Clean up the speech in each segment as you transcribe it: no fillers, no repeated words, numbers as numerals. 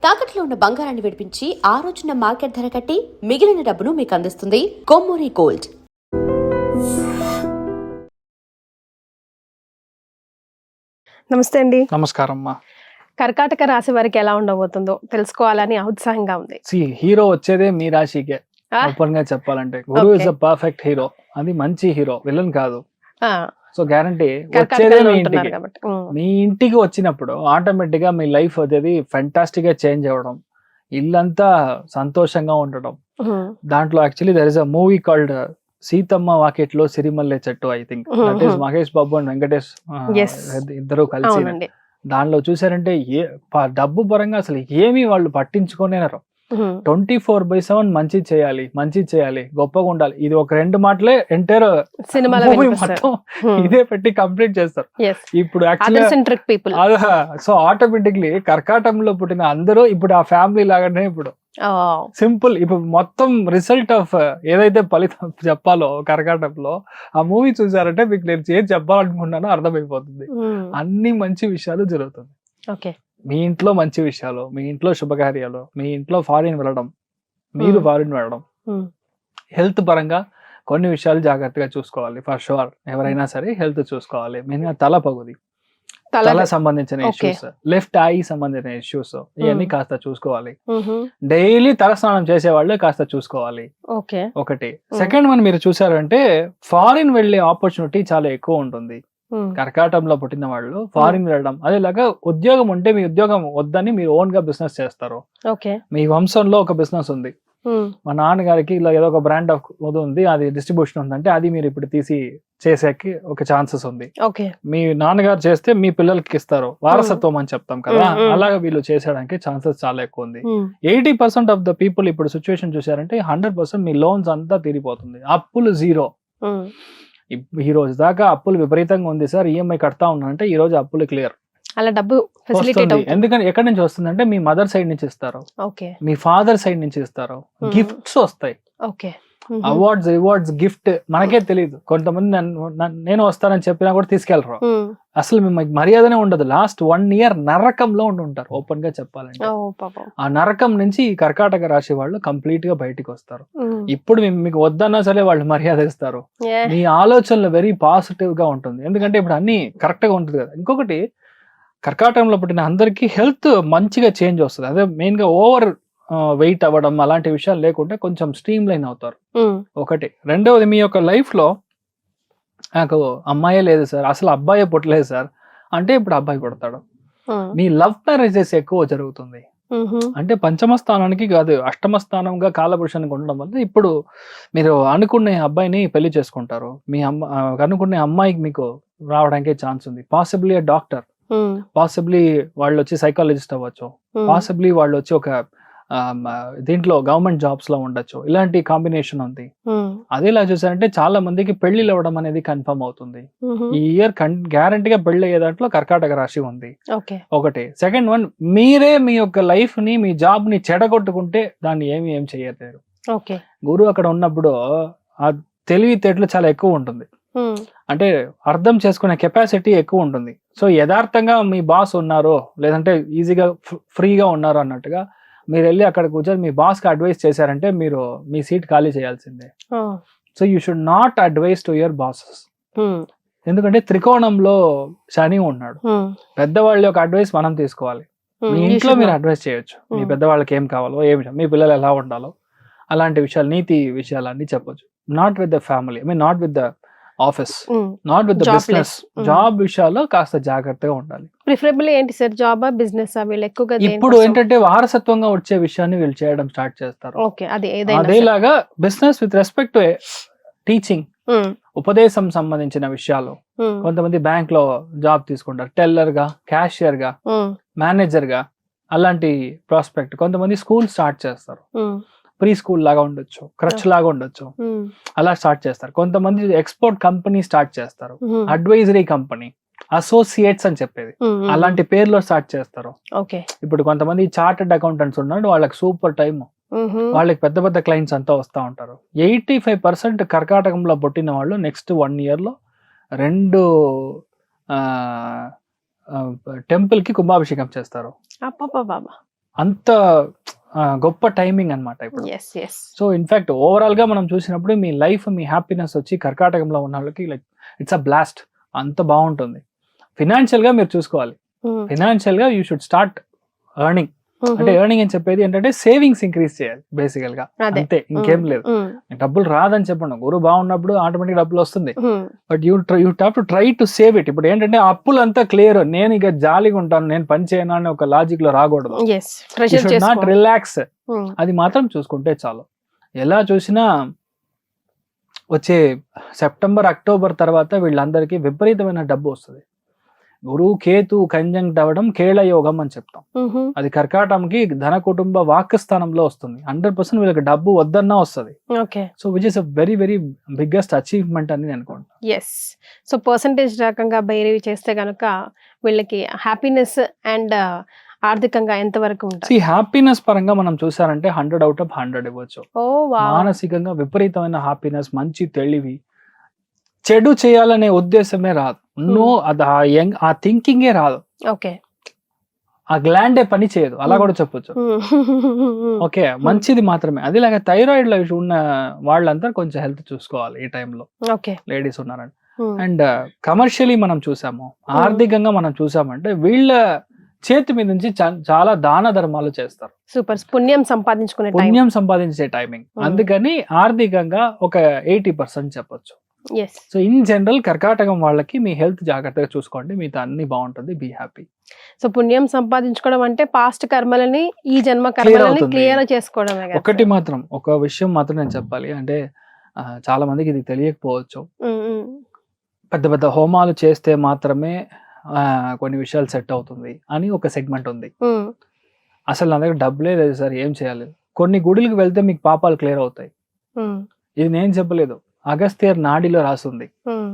తాకట్లో ఉన్న బంగారాన్ని విడిపించి ఆ రోజున మార్కెట్ ధర కట్టి మిగిలిన డబ్బును మీకు అందిస్తుంది కొమ్మూరి గోల్డ్. నమస్తే అండి. నమస్కారం అమ్మా. కర్కాటక రాశి వారికి ఎలా ఉండబోతుందో తెలుసుకోవాలని ఉత్సాహంగా ఉంది. హీరో వచ్చేదే మీ రాశికే. ఓపెన్ గా చెప్పాలంటే గురువు ఇస్ అ పర్ఫెక్ట్ హీరో. అది మంచి హీరో, విలన్ కాదు. సో గ్యారంటీ వచ్చేదే మీ ఇంటికి. మీ ఇంటికి వచ్చినప్పుడు ఆటోమేటిక్ గా మీ లైఫ్ అనేది ఫెంటాస్టిక్ గా చేంజ్ అవ్వడం, ఇల్లంతా సంతోషంగా ఉండడం. దాంట్లో actually there is a movie called Seethamma Vakitlo Sirimalle Chettu. I think that is Mahesh Babu and Venkatesh ఇద్దరు కలిసి. దానిలో చూసారంటే డబ్బు పరంగా అసలు ఏమి వాళ్ళు పట్టించుకోనేనారు. 24/7 మంచి చేయాలి, గొప్పగా ఉండాలి. ఇది ఒక 2 మాటలే ఎంటైర్ సినిమా మొత్తం ఇదే పెట్టి కంప్లీట్ చేస్తారు. ఇప్పుడు సో ఆటోమేటిక్లీ కర్కాటకంలో పుట్టిన అందరూ ఇప్పుడు ఆ ఫ్యామిలీ లాగానే ఇప్పుడు సింపుల్. ఇప్పుడు మొత్తం రిజల్ట్ ఆఫ్ ఏదైతే ఫలితం చెప్పాలో కర్కాటకంలో ఆ మూవీ చూసారంటే మీకు నేను ఏం చెప్పాలనుకున్నానో అర్థమైపోతుంది. అన్ని మంచి విషయాలు జరుగుతుంది. మీ ఇంట్లో మంచి విషయాలు, మీ ఇంట్లో శుభకార్యాలు, మీ ఇంట్లో ఫారిన్ వెళ్ళడం, మీరు ఫారిన్ వెళ్ళడం, హెల్త్ పరంగా కొన్ని విషయాలు జాగ్రత్తగా చూసుకోవాలి. ఫర్ షూర్ ఎవరైనా సరే హెల్త్ చూసుకోవాలి. మెయిన్గా తల పగుది, తల సంబంధించిన ఇష్యూస్, లెఫ్ట్ ఐ సంబంధించిన ఇష్యూస్, ఇవన్నీ కాస్త చూసుకోవాలి. డైలీ తల స్నానం చేసే వాళ్ళు కాస్త చూసుకోవాలి. ఒకటి. సెకండ్ వన్ మీరు చూసారంటే ఫారిన్ వెళ్లే ఆపర్చునిటీ చాలా ఎక్కువ ఉంటుంది. కర్కాటకంలో పుట్టిన వాళ్ళు ఫారిన్ వెళ్ళడం, అదేలాగా ఉద్యోగం ఉంటే మీ ఉద్యోగం వద్దని మీరు ఓన్ గా బిజినెస్ చేస్తారు. మీ వంశంలో ఒక బిజినెస్ ఉంది, మా నాన్నగారికి ఇలా ఏదో ఒక బ్రాండ్ ఆఫ్ ఉంది, అది డిస్ట్రిబ్యూషన్ ఉందంటే అది మీరు ఇప్పుడు తీసి చేసేకి ఒక ఛాన్సెస్ ఉంది. మీ నాన్నగారు చేస్తే మీ పిల్లలకి ఇస్తారు, వారసత్వం అని చెప్తాం కదా, అలాగా వీళ్ళు చేసేయడానికి ఛాన్సెస్ చాలా ఎక్కువ ఉంది. 80% ఆఫ్ ద పీపుల్ ఇప్పుడు సిచ్యువేషన్ చూసారంటే 100% మీ లోన్స్ అంతా తీరిపోతుంది. అప్పులు జీరో. ఈ రోజు దాకా అప్పులు విపరీతంగా ఉంది సార్, ఈఎంఐ కడతా ఉన్నా అంటే ఈ రోజు అప్పులు క్లియర్. అలా డబ్బు ఎందుకంటే ఎక్కడి నుంచి వస్తుందంటే మీ మదర్ సైడ్ నుంచి ఇస్తారు, మీ ఫాదర్ సైడ్ నుంచి ఇస్తారు, గిఫ్ట్స్ వస్తాయి, రివార్డ్స్ గిఫ్ట్ మనకే తెలియదు. కొంతమంది నేను వస్తానని చెప్పినా కూడా తీసుకెళ్లరు. అసలు మీకు మర్యాదనే ఉండదు. లాస్ట్ 1 year నరకంలో ఉంటారు. ఓపెన్ గా చెప్పాలంటే ఆ నరకం నుంచి ఈ కర్కాటక రాశి వాళ్ళు కంప్లీట్ గా బయటికి వస్తారు. ఇప్పుడు మీకు వద్దన్నా సరే వాళ్ళు మర్యాద ఇస్తారు. మీ ఆలోచనలు వెరీ పాజిటివ్ గా ఉంటుంది, ఎందుకంటే ఇప్పుడు అన్ని కరెక్ట్ గా ఉంటుంది కదా. ఇంకొకటి, కర్కాటకంలో పుట్టిన అందరికి హెల్త్ మంచిగా చేంజ్ వస్తుంది. అదే మెయిన్ గా ఓవర్ వెయిట్ అవ్వడం అలాంటి విషయాలు లేకుంటే కొంచెం స్ట్రీమ్ లైన్ అవుతారు. ఒకటి. రెండవది, మీ యొక్క లైఫ్ లో నాకు అమ్మాయే లేదు సార్, అసలు అబ్బాయే పుట్టలేదు సార్ అంటే ఇప్పుడు అబ్బాయి పుడతాడు. మీ లవ్ మ్యారేజెస్ ఎక్కువ జరుగుతుంది. అంటే పంచమ స్థానానికి కాదు, అష్టమ స్థానంగా కాలపురుషానికి ఉండడం వల్ల ఇప్పుడు మీరు అనుకునే అబ్బాయిని పెళ్లి చేసుకుంటారు. మీ అనుకునే అమ్మాయికి మీకు రావడానికి ఛాన్స్ ఉంది. పాసిబ్లీ డాక్టర్, పాసిబ్లీ వాళ్ళు వచ్చి సైకాలజిస్ట్ అవ్వచ్చు, పాసిబ్లీ వాళ్ళు వచ్చి ఒక దీంట్లో గవర్నమెంట్ జాబ్స్ లో ఉండొచ్చు. ఇలాంటి కాంబినేషన్ ఉంది. అదేలా చూసారంటే చాలా మందికి పెళ్లిళ్ళు అవ్వడం అనేది కన్ఫర్మ్ అవుతుంది. ఈ ఇయర్ గ్యారంటీగా పెళ్లి అయ్యే దాంట్లో కర్కాటక రాశి ఉంది. ఒకటి. సెకండ్ వన్, మీరే మీ యొక్క లైఫ్ ని, మీ జాబ్ ని చెడగొట్టుకుంటే దాన్ని ఏం చేయలేరు. గురువు అక్కడ ఉన్నప్పుడు ఆ తెలివితేటలు చాలా ఎక్కువ ఉంటుంది. అంటే అర్థం చేసుకునే కెపాసిటీ ఎక్కువ ఉంటుంది. సో యథార్థంగా మీ బాస్ ఉన్నారో లేదంటే ఈజీగా ఫ్రీగా ఉన్నారో అన్నట్టుగా మీరు వెళ్ళి అక్కడ కూర్చొని మీ బాస్ కి అడ్వైస్ చేశారంటే మీరు మీ సీట్ ఖాళీ చేయాల్సిందే. So you should not advise to your bosses. ఎందుకంటే త్రికోణంలో శని ఉన్నాడు. పెద్దవాళ్ళ యొక్క అడ్వైస్ మనం తీసుకోవాలి. మీ ఇంట్లో మీరు అడ్వైస్ చేయొచ్చు, మీ పెద్దవాళ్ళకి ఏం కావాలో, మీ పిల్లలు ఎలా ఉండాలో అలాంటి విషయాలు, నీతి విషయాలన్నీ చెప్పొచ్చు. Not with the family, I mean not with the office, not with the business. Job విషయాల్లో కాస్త జాగ్రత్తగా ఉండాలి. ప్రిఫరబుల్ ఏంటి సార్, జాబ్ బిజినెస్? ఇప్పుడు ఏంటంటే వారసత్వంగా వచ్చే విషయాన్ని వీళ్ళు చేయడం స్టార్ట్ చేస్తారు. అదేలాగా business with respect to teaching, ఉపదేశం సంబంధించిన విషయాలు. కొంతమంది బ్యాంక్ లో జాబ్ తీసుకుంటారు, టెల్లర్ గా, క్యాషియర్ గా, మేనేజర్ గా, అలాంటి ప్రాస్పెక్ట్. కొంతమంది స్కూల్ స్టార్ట్ చేస్తారు, ప్రీ స్కూల్ లాగా ఉండొచ్చు, క్రచ్ లాగా ఉండొచ్చు, అలా స్టార్ట్ చేస్తారు. కొంతమంది ఎక్స్పోర్ట్ కంపెనీ స్టార్ట్ చేస్తారు, అడ్వైజరీ కంపెనీ, అసోసియేట్స్ అని చెప్పేది, అలాంటి పేర్లో స్టార్ట్ చేస్తారు. ఇప్పుడు కొంతమంది చార్టెడ్ అకౌంటెంట్స్ ఉన్నారు, వాళ్ళకి సూపర్ టైమ్, వాళ్ళకి పెద్ద పెద్ద క్లయింట్స్ అంతా వస్తూ ఉంటారు. 85% కర్కాటకంలో పుట్టిన వాళ్ళు నెక్స్ట్ 1 year లో 2 టెంపుల్ కి కుంభాభిషేకం చేస్తారు. అంత గొప్ప టైమింగ్ అన్నమాట ఇప్పుడు. Yes yes so in fact overall గా మనం చూసినప్పుడు మీ లైఫ్, మీ హ్యాపీనెస్ వచ్చి కర్కాటకంలో ఉన్న వాళ్ళకి లైక్ ఇట్స్ అ బ్లాస్ట్, అంత బాగుంటుంది. ఫినాన్షియల్ గా మీరు చూసుకోవాలి, ఫినాన్షియల్ గా యూ షుడ్ స్టార్ట్ ఎర్నింగ్. అంటే ఎర్నింగ్ అని చెప్పేది ఏంటంటే సేవింగ్స్ ఇంక్రీజ్ చేయాలి బేసికల్ గా, అంతే, ఇంకేం లేదు. డబ్బులు రాదని చెప్పండి, గురువు బాగున్నప్పుడు ఆటోమేటిక్ డబ్బులు వస్తుంది, but you have to try to save it. ఇప్పుడు ఏంటంటే అప్పులు అంతా క్లియర్, నేను ఇక జాలీగా ఉంటాను, నేను పని చేయను అని ఒక లాజిక్ లో రాకూడదు. నాట్ రిలాక్స్, అది మాత్రం చూసుకుంటే చాలు. ఎలా చూసినా వచ్చే సెప్టెంబర్, అక్టోబర్ తర్వాత వీళ్ళందరికీ విపరీతమైన డబ్బు వస్తుంది. గురువు కేతు కంజంక్ట్ అవ్వడం కేళ యోగం అని చెప్తాం. అది కర్కాటంకి ధన కుటుంబ వాక్ స్థానంలో వస్తుంది. 100% వీళ్ళకి డబ్బు వద్దన్నా వస్తుంది. So which is a very very biggest achievement అని నేను అనుకుంటాను. ఎస్. సో పర్సంటేజ్ రకంగా బైరీ చేస్తే కనుక వీళ్ళకి హ్యాపీనెస్ అండ్ ఆర్థికంగా ఎంత వరకు ఉంటుంది? హ్యాపీనెస్ పరంగా మనం చూసారంటే 100 out of 100 ఇవ్వచ్చు. మానసికంగా విపరీతమైన హ్యాపీనెస్, మంచి తెలివి, చెడు చేయాలనే ఉద్దేశమే రాదు, ఆ థింకింగే రాదు, ఆ గ్లాండే పని చేయదు, అలా కూడా చెప్పొచ్చు. ఓకే, మంచిది మాత్రమే. అదిలాగా థైరాయిడ్ లో ఉన్న వాళ్ళంతా కొంచెం హెల్త్ చూసుకోవాలి ఈ టైంలో, లేడీస్ ఉన్నారండి. అండ్ కమర్షియలీ మనం చూసాము, ఆర్థికంగా మనం చూసామంటే వీళ్ళ చేతి మీద నుంచి చాలా దాన ధర్మాలు చేస్తారు. సూపర్, పుణ్యం సంపాదించే టైమింగ్. అందుకని ఆర్థికంగా ఒక 80% చెప్పొచ్చు. సో ఇన్ జనరల్ కర్కాటకం వాళ్ళకి మీ హెల్త్ జాగ్రత్తగా చూసుకోండి, మీతో అన్ని బాగుంటుంది, బీ హ్యాపీ. సో పుణ్యం సంపాదించుకోవడం అంటే పాస్ట్ కర్మలని, ఈ జన్మ కర్మలని క్లియర్ చేసుకోవడమే. ఒకటి మాత్రం, ఒక విషయం మాత్రం నేను చెప్పాలి, అంటే చాలా మందికి ఇది తెలియకపోవచ్చు. పెద్ద పెద్ద హోమాలు చేస్తే మాత్రమే కొన్ని విషయాలు సెట్ అవుతుంది అని ఒక సెగ్మెంట్ ఉంది. అసలు నా దగ్గర డబ్బులే లేదు సార్, ఏం చేయాలి? కొన్ని గుడులకు వెళ్తే మీకు పాపాలు క్లియర్ అవుతాయి. ఇది నేను చెప్పలేదు, అగస్త్యర్ నాడిలో రాసింది.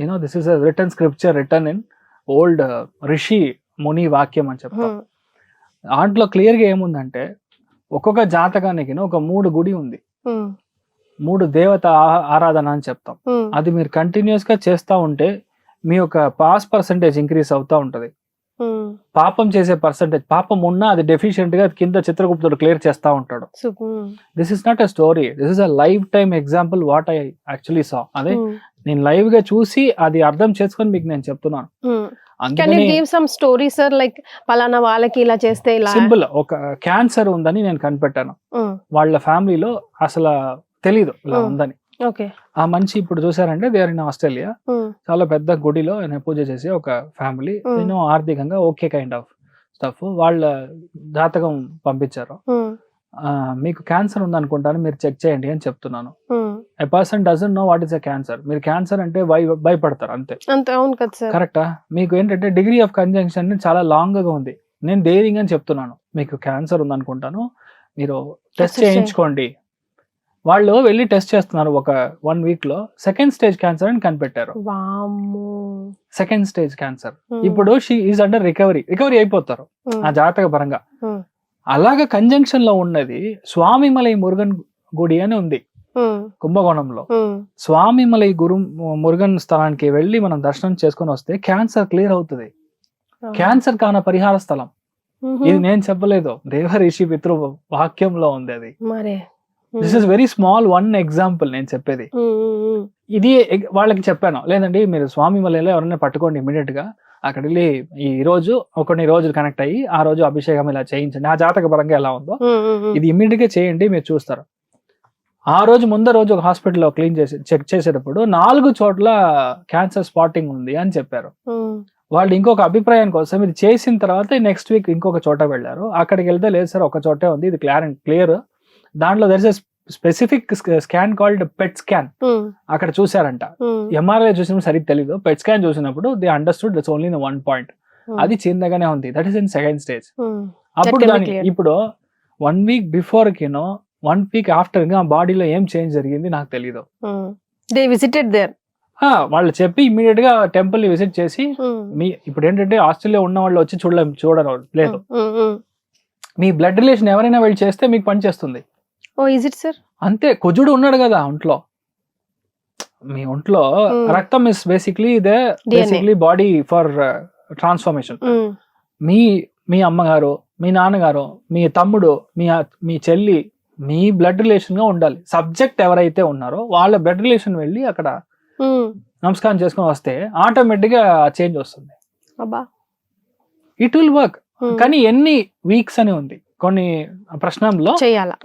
You know this is a written scripture written in old rishi muni వాక్యం అని చెప్తాం. దాంట్లో క్లియర్ గా ఏముందంటే, ఒక్కొక్క జాతకానికి ఒక 3 గుడి ఉంది, 3 దేవత ఆరాధన అని చెప్తాం. అది మీరు కంటిన్యూస్ గా చేస్తా ఉంటే మీ యొక్క పాస్ పర్సంటేజ్ ఇంక్రీజ్ అవుతా ఉంటది. పాపం చేసే పర్సంటేజ్, పాపం ఉన్నా అది డెఫిషియెంట్ గా కింద చిత్రగుప్తుడు క్లియర్ చేస్తా ఉంటాడు. This is not a story, this is a life time example what I actually saw. అదే నేను లైవ్ గా చూసి అది అర్థం చేసుకొని మీకు నేను చెప్తున్నాను. సింపుల్, ఒక క్యాన్సర్ ఉందని నేను కనిపెట్టాను, వాళ్ళ ఫ్యామిలీలో అసలు తెలీదు ఇలా ఉందని. ఆ మనిషి ఇప్పుడు చూసారంటే దే ఆర్ ఇన్ ఆస్ట్రేలియా, చాలా పెద్ద గుడిలో ఆయన పూజ చేసి ఒక ఫ్యామిలీ, నేను ఆర్థికంగా ఓకే కైండ్ ఆఫ్ స్టఫ్, వాళ్ళ జాతకం పంపించారు. మీకు క్యాన్సర్ ఉందనుకుంటాను, మీరు చెక్ చేయండి అని చెప్తున్నాను. A person doesn't know what is a cancer. మీరు క్యాన్సర్ అంటే భయపడతారు అంతే, కరెక్టా? మీకు ఏంటంటే డిగ్రీ ఆఫ్ కంజంక్షన్ చాలా లాంగ్ గా ఉంది. నేను ధైర్యంగా చెప్తున్నాను, మీకు క్యాన్సర్ ఉందనుకుంటాను, మీరు టెస్ట్ చేయించుకోండి. వాళ్ళు వెళ్ళి టెస్ట్ చేస్తున్నారు, ఒక 1 week లో సెకండ్ స్టేజ్ క్యాన్సర్ అని కనిపెట్టారు. Second stage cancer. ఇప్పుడు షీ ఈజ్ అండర్ రికవరీ అయిపోతారు ఆ జాతక పరంగా. అలాగా కంజంక్షన్ లో ఉన్నది స్వామిమలై మురుగన్ గుడి అని ఉంది కుంభకోణంలో. స్వామిమలై మురుగన్ స్థలానికి వెళ్ళి మనం దర్శనం చేసుకుని వస్తే క్యాన్సర్ క్లియర్ అవుతుంది. క్యాన్సర్ కాన పరిహార స్థలం. ఇది నేను చెప్పలేదు, దేవరిషి పితృ వాక్యంలో ఉంది అది. This is very small one example నేను చెప్పేది. ఇది వాళ్ళకి చెప్పాను, లేదండి మీరు స్వామిమలైలో ఎవరైనా పట్టుకోండి ఇమీడియట్ గా, అక్కడ వెళ్ళి ఈ రోజు కొన్ని రోజులు కనెక్ట్ అయ్యి ఆ రోజు అభిషేకం ఇలా చేయించండి, ఆ జాతక పరంగా ఎలా ఉందో ఇది ఇమీడియట్ గా చేయండి, మీరు చూస్తారు. ఆ రోజు ముందు రోజు ఒక హాస్పిటల్లో క్లీన్ చేసి చెక్ చేసేటప్పుడు 4 చోట్ల క్యాన్సర్ స్పాటింగ్ ఉంది అని చెప్పారు. వాళ్ళు ఇంకొక అభిప్రాయం కోసం ఇది చేసిన తర్వాత నెక్స్ట్ వీక్ ఇంకొక చోట వెళ్ళారు. అక్కడికి వెళ్తే లేదు సార్ ఒక చోటే ఉంది, ఇది క్లియర్. దాంట్లో there is a specific scan called PET scan, అక్కడ చూసారంట. ఎంఆర్ఐ చూసినప్పుడు సరిగ్గా తెలీదు, పెట్ స్కాన్ చూసినప్పుడు they understood that's only 1 point. అది చిన్నగానే ఉంది, that is in second stage. అప్పుడు దానికి ఇప్పుడు 1 week బిఫోర్ కినో 1 week ఆఫ్టర్ గా బాడీలో ఏం చేంజ్ జరిగింది నాకు తెలీదు. They visited there. వాళ్ళు చెప్పి ఇమీడియట్ గా టెంపుల్ ని విజిట్ చేసి, మీ ఇప్పుడు ఏంటంటే ఆస్ట్రేలియా ఉన్న వాళ్ళు వచ్చి చూడరు లేదు, మీ బ్లడ్ రిలేషన్ ఎవరైనా వెళ్ళి చేస్తే మీకు పని చేస్తుంది. అంతే, కుజుడు ఉన్నాడు కదా ఒంట్లో, మీ ఒంట్లో రక్తం is basically body for transformation. మీ అమ్మగారు మీ నాన్నగారు, మీ తమ్ముడు, మీ చెల్లి, మీ బ్లడ్ రిలేషన్ గా ఉండాలి. సబ్జెక్ట్ ఎవరైతే ఉన్నారో వాళ్ళ బ్లడ్ రిలేషన్ వెళ్ళి అక్కడ నమస్కారం చేసుకొని వస్తే ఆటోమేటిక్ గా చేంజ్ వస్తుంది. It will work. కానీ ఎన్ని వీక్స్ అని ఉంది కొన్ని ప్రశ్నల్లో,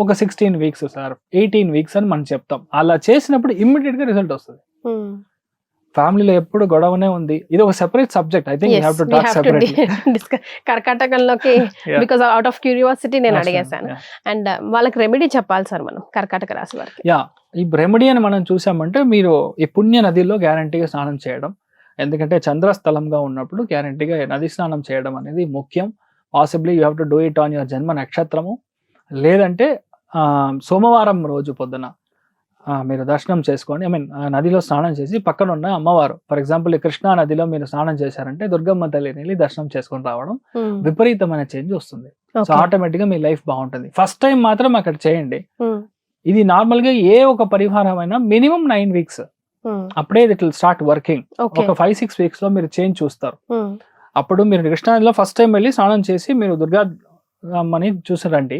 ఒక 16 వీక్స్ సార్, 18 వీక్స్ అని మనం చెప్తాం. అలా చేసినప్పుడు ఇమ్మీడియట్ గా రిజల్ట్ వస్తుంది. ఫ్యామిలీలో ఎప్పుడు గొడవనే ఉంది. ఇది ఒక separate subject. I think you have to talk separately. కర్కాటకంలోకి బికాజ్ అవుట్ ఆఫ్ క్యూరియాసిటీ నేను అడిగేశాను. అండ్ వాళ్ళకి రెమెడీ చెప్పాలి సార్ మనం కర్కాటక రాశి వారికి. ఈ రెమెడీ అని మనం చూసామంటే మీరు ఈ పుణ్య నదిలో గ్యారంటీగా స్నానం చేయడం. ఎందుకంటే చంద్రస్థలంగా ఉన్నప్పుడు గ్యారంటీగా నది స్నానం చేయడం అనేది ముఖ్యం. Possibly you have to do it on your జన్మ నక్షత్రము. లేదంటే సోమవారం రోజు పొద్దున మీరు దర్శనం చేసుకొని, ఐ మీన్ నదిలో స్నానం చేసి పక్కన ఉన్న అమ్మవారు, ఫర్ ఎగ్జాంపుల్ కృష్ణా నదిలో మీరు స్నానం చేశారంటే దుర్గమ్మ తల్లిని వెళ్ళి దర్శనం చేసుకొని రావడం విపరీతమైన చేంజ్ వస్తుంది. సో ఆటోమేటిక్ గా మీ లైఫ్ బాగుంటుంది. ఫస్ట్ టైం మాత్రం అక్కడ చేయండి. ఇది నార్మల్ గా ఏ ఒక పరిహారం అయినా మినిమం 9 వీక్స్, అప్పుడే ఇట్ విల్ స్టార్ట్ వర్కింగ్. ఒక 5-6 వీక్స్ లో మీరు చేంజ్ చూస్తారు. అప్పుడు మీరు కృష్ణా నదిలో ఫస్ట్ టైం వెళ్ళి స్నానం చేసి మీరు దుర్గా అమ్మని చూసిరండి.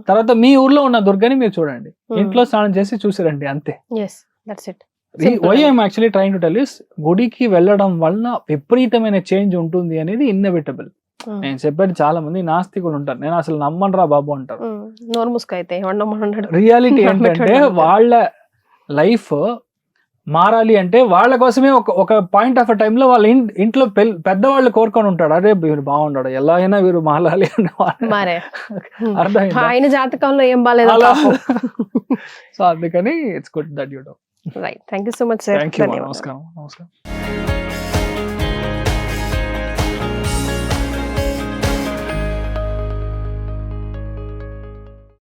తర్వాత మీ ఊర్లో ఉన్న దుర్గని మీరు చూడండి, ఇంట్లో స్నానం చేసి చూసిరండి, అంతే. Why I'm actually trying to tell you, గుడికి వెళ్ళడం వల్ల విపరీతమైన చేంజ్ ఉంటుంది అనేది ఇన్నెవిటబుల్. నేను చెప్పేది చాలా మంది నాస్తికులు ఉంటారు, నేను అసలు నమ్మనరా బాబు అంటారు. రియాలిటీ ఏంటంటే వాళ్ళ లైఫ్ మారాలి అంటే వాళ్ళ కోసమే ఒక పాయింట్ ఆఫ్ టైమ్ లో వాళ్ళ ఇంట్లో పెద్దవాళ్ళు కోరుకొని ఉంటాడు, అరే వీరు బాగుంటాడు, ఎలా అయినా వీరు మారాలి అని. ఆయన జాతకంలో ఏం బాగాలేదు. సో అందుకని it's good that you do. Right. Thank you so much sir. Thank you. నమస్కారం.